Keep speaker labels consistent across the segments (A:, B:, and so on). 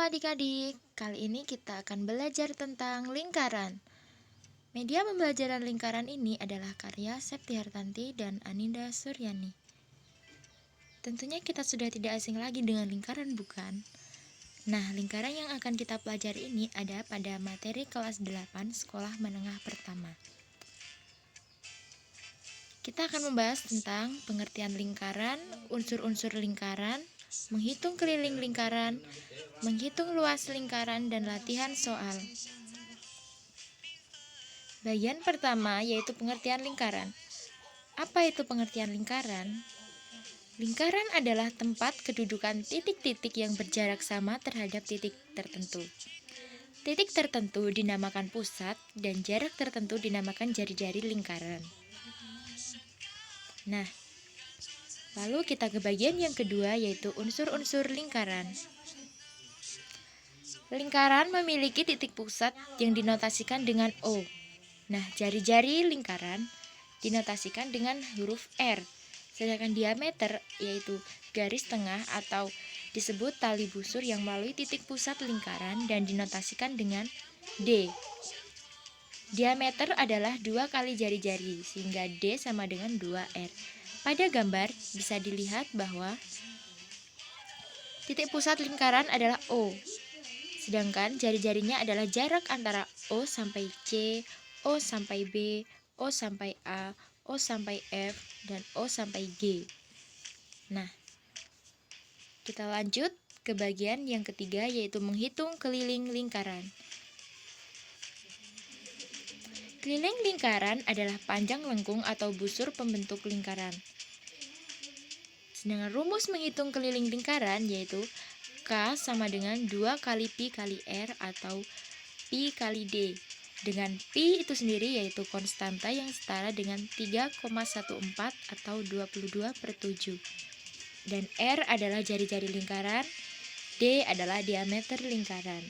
A: adik-adik, kali ini kita akan belajar tentang lingkaran. Media pembelajaran lingkaran ini adalah karya Septihartanti dan Aninda Suryani. Tentunya kita sudah tidak asing lagi dengan lingkaran, bukan? Nah, lingkaran yang akan kita pelajari ini ada pada materi kelas 8 Sekolah Menengah Pertama. Kita akan membahas tentang pengertian lingkaran, unsur-unsur lingkaran, menghitung keliling lingkaran, menghitung luas lingkaran, dan latihan soal. Bagian pertama yaitu pengertian lingkaran. Apa itu pengertian lingkaran? Lingkaran adalah tempat kedudukan titik-titik yang berjarak sama terhadap titik tertentu. Titik tertentu dinamakan pusat dan jarak tertentu dinamakan jari-jari lingkaran. Nah, lalu kita ke bagian yang kedua yaitu unsur-unsur lingkaran. Lingkaran memiliki titik pusat yang dinotasikan dengan O. Nah, jari-jari lingkaran dinotasikan dengan huruf R. Sedangkan diameter yaitu garis tengah atau disebut tali busur yang melalui titik pusat lingkaran dan dinotasikan dengan D. Diameter adalah 2 kali jari-jari sehingga D sama dengan 2R. Pada gambar bisa dilihat bahwa titik pusat lingkaran adalah O. Sedangkan jari-jarinya adalah jarak antara O sampai C, O sampai B, O sampai A, O sampai F, dan O sampai G. Nah, kita lanjut ke bagian yang ketiga yaitu menghitung keliling lingkaran. Keliling lingkaran adalah panjang lengkung atau busur pembentuk lingkaran. Sedangkan rumus menghitung keliling lingkaran yaitu K sama dengan 2 kali Pi kali R atau Pi kali D. Dengan Pi itu sendiri yaitu konstanta yang setara dengan 3,14 atau 22/7. Dan R adalah jari-jari lingkaran, D adalah diameter lingkaran.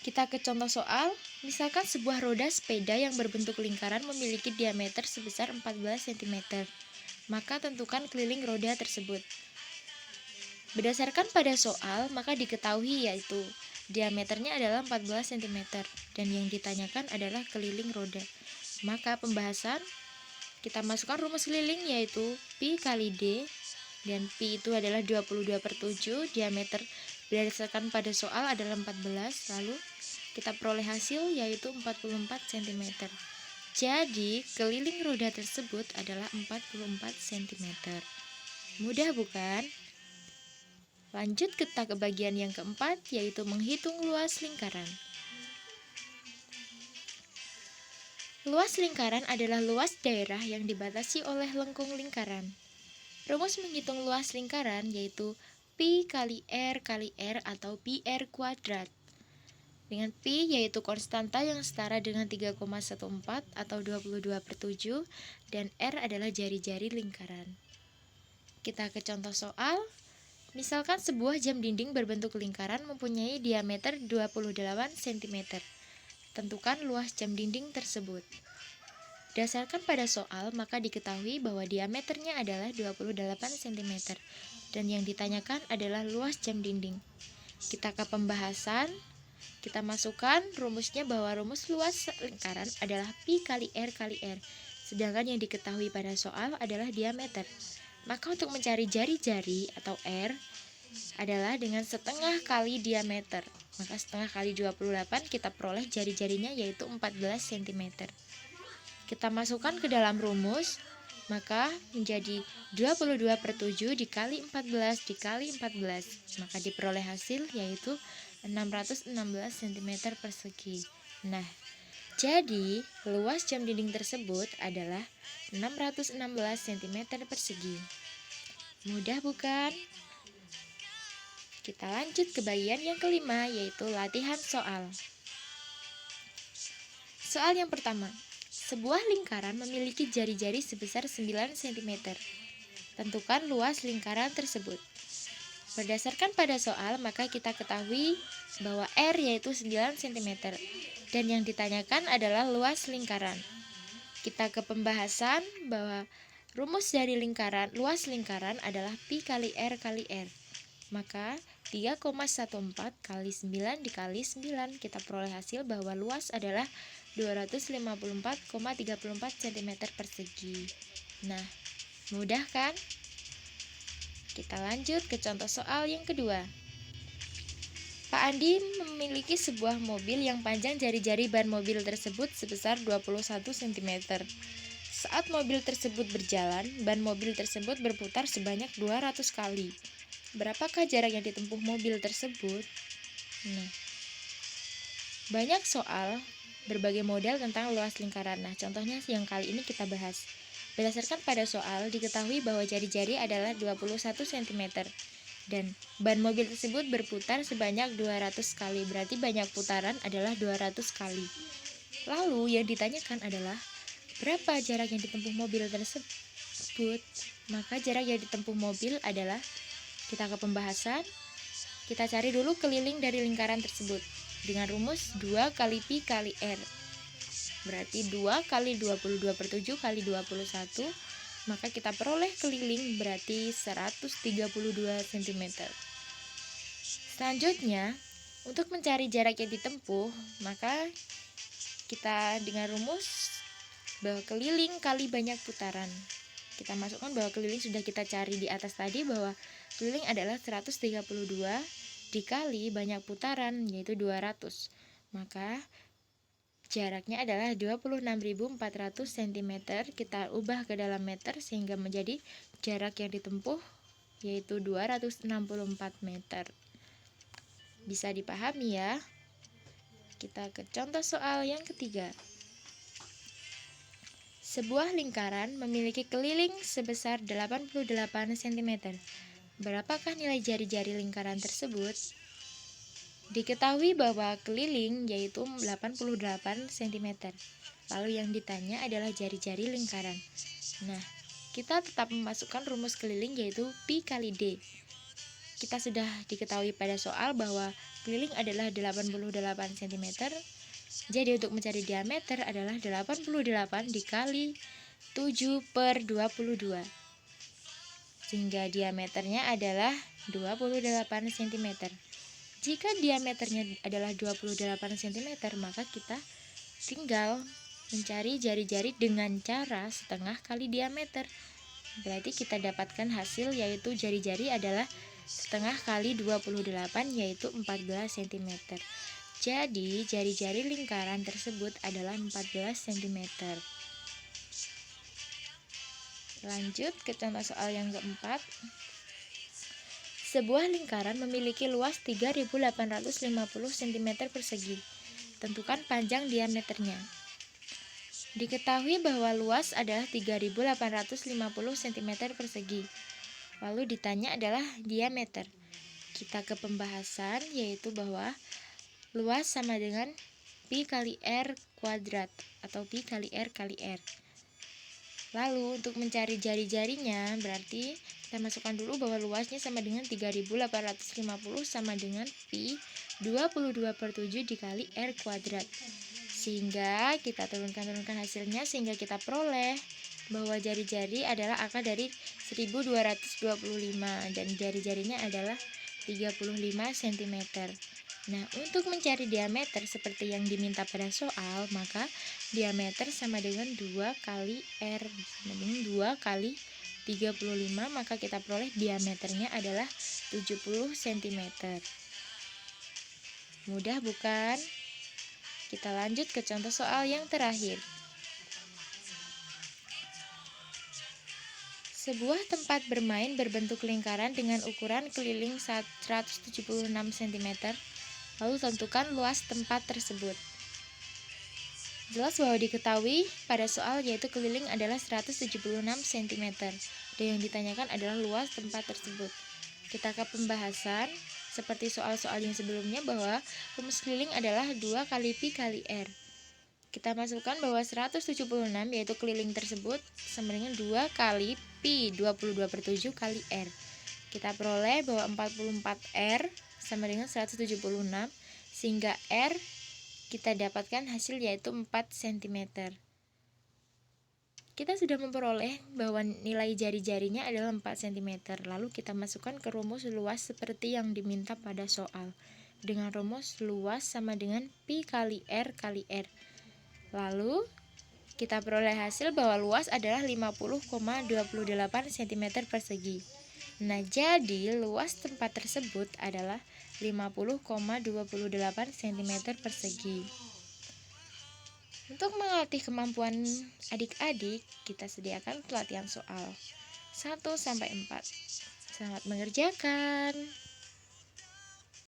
A: Kita ke contoh soal, misalkan sebuah roda sepeda yang berbentuk lingkaran memiliki diameter sebesar 14 cm. Maka tentukan keliling roda tersebut. Berdasarkan pada soal, maka diketahui yaitu diameternya adalah 14 cm dan yang ditanyakan adalah keliling roda. Maka pembahasan kita masukkan rumus keliling yaitu Pi kali D dan Pi itu adalah 22/7, diameter berdasarkan pada soal adalah 14, lalu kita peroleh hasil yaitu 44 cm. Jadi, keliling roda tersebut adalah 44 cm. Mudah bukan? Lanjut kita ke bagian yang keempat, yaitu menghitung luas lingkaran. Luas lingkaran adalah luas daerah yang dibatasi oleh lengkung lingkaran. Rumus menghitung luas lingkaran yaitu Pi kali R kali R atau Pi R kuadrat. Dengan Pi yaitu konstanta yang setara dengan 3,14 atau 22/7 dan R adalah jari-jari lingkaran. Kita ke contoh soal. Misalkan sebuah jam dinding berbentuk lingkaran mempunyai diameter 28 cm. Tentukan luas jam dinding tersebut. Berdasarkan pada soal, maka diketahui bahwa diameternya adalah 28 cm dan yang ditanyakan adalah luas jam dinding. Kita ke pembahasan. Kita masukkan rumusnya bahwa rumus luas lingkaran adalah Pi kali R kali R. Sedangkan yang diketahui pada soal adalah diameter. Maka untuk mencari jari-jari atau R adalah dengan setengah kali diameter. Maka setengah kali 28 kita peroleh jari-jarinya yaitu 14 cm. Kita masukkan ke dalam rumus, maka menjadi 22/7 dikali 14 dikali 14. Maka diperoleh hasil yaitu 616 cm persegi. Nah, jadi luas jam dinding tersebut adalah 616 cm persegi. Mudah bukan? Kita lanjut ke bagian yang kelima yaitu latihan soal. Soal yang pertama. Sebuah lingkaran memiliki jari-jari sebesar 9 cm. Tentukan luas lingkaran tersebut. Berdasarkan pada soal, maka kita ketahui bahwa R yaitu 9 cm dan yang ditanyakan adalah luas lingkaran. Kita ke pembahasan bahwa rumus dari luas lingkaran adalah Pi kali R kali R. Maka 3,14 kali 9 dikali 9, kita peroleh hasil bahwa luas adalah 254,34 cm persegi. Nah, mudah kan? Kita lanjut ke contoh soal yang kedua. Pak Andi memiliki sebuah mobil yang panjang jari-jari ban mobil tersebut sebesar 21 cm. Saat mobil tersebut berjalan, ban mobil tersebut berputar sebanyak 200 kali. Berapakah jarak yang ditempuh mobil tersebut? Nah, banyak soal berbagai model tentang luas lingkaran. Nah, contohnya yang kali ini kita bahas. Berdasarkan pada soal, diketahui bahwa jari-jari adalah 21 cm. Dan ban mobil tersebut berputar sebanyak 200 kali, berarti banyak putaran adalah 200 kali. Lalu yang ditanyakan adalah berapa jarak yang ditempuh mobil tersebut? Maka jarak yang ditempuh mobil adalah, kita ke pembahasan, kita cari dulu keliling dari lingkaran tersebut dengan rumus 2 kali pi kali r. Berarti 2 kali 22/7 kali 21, maka kita peroleh keliling berarti 132 cm. Selanjutnya, untuk mencari jarak yang ditempuh, maka kita dengan rumus bahwa keliling kali banyak putaran. Kita masukkan bahwa keliling sudah kita cari di atas tadi, bahwa keliling adalah 132 dikali banyak putaran, yaitu 200. Maka jaraknya adalah 26.400 cm. Kita ubah ke dalam meter sehingga menjadi jarak yang ditempuh yaitu 264 meter. Bisa dipahami ya? Kita ke contoh soal yang ketiga. Sebuah lingkaran memiliki keliling sebesar 88 cm. Berapakah nilai jari-jari lingkaran tersebut? Diketahui bahwa keliling yaitu 88 cm. Lalu yang ditanya adalah jari-jari lingkaran. Nah, kita tetap memasukkan rumus keliling yaitu pi kali d. Kita sudah diketahui pada soal bahwa keliling adalah 88 cm. Jadi untuk mencari diameter adalah 88 dikali 7/22. Sehingga diameternya adalah 28 cm. Jika diameternya adalah 28 cm, maka kita tinggal mencari jari-jari dengan cara setengah kali diameter. Berarti kita dapatkan hasil yaitu jari-jari adalah setengah kali 28 yaitu 14 cm. Jadi jari-jari lingkaran tersebut adalah 14 cm. Lanjut ke contoh soal yang keempat. Sebuah lingkaran memiliki luas 3.850 cm persegi. Tentukan panjang diameternya. Diketahui bahwa luas adalah 3.850 cm persegi. Lalu ditanya adalah diameter. Kita ke pembahasan yaitu bahwa luas sama dengan pi kali r kuadrat atau pi kali r kali r. Lalu untuk mencari jari-jarinya berarti kita masukkan dulu bahwa luasnya sama dengan 3.850 sama dengan pi 22/7 dikali r kuadrat. Sehingga kita turunkan hasilnya sehingga kita peroleh bahwa jari-jari adalah akar dari 1225 dan jari-jarinya adalah 35 cm. Nah, untuk mencari diameter seperti yang diminta pada soal, maka diameter sama dengan 2 kali R sama dengan 2 kali 35, maka kita peroleh diameternya adalah 70 cm. Mudah bukan? Kita lanjut ke contoh soal yang terakhir. Sebuah tempat bermain berbentuk lingkaran dengan ukuran keliling 176 cm. Lalu tentukan luas tempat tersebut. Jelas bahwa diketahui pada soal yaitu keliling adalah 176 cm. Dan yang ditanyakan adalah luas tempat tersebut. Kita ke pembahasan seperti soal-soal yang sebelumnya bahwa rumus keliling adalah 2 kali pi kali r. Kita masukkan bahwa 176 yaitu keliling tersebut sama dengan 2 kali pi 22/7 kali r. Kita peroleh bahwa 44R sama dengan 176 sehingga R kita dapatkan hasil yaitu 4 cm. Kita sudah memperoleh bahwa nilai jari-jarinya adalah 4 cm. Lalu kita masukkan ke rumus luas seperti yang diminta pada soal. Dengan rumus luas sama dengan pi kali R kali R. Lalu kita peroleh hasil bahwa luas adalah 50,28 cm persegi. Nah, jadi luas tempat tersebut adalah 50,28 cm persegi. Untuk melatih kemampuan adik-adik, kita sediakan pelatihan soal 1-4. Selamat mengerjakan.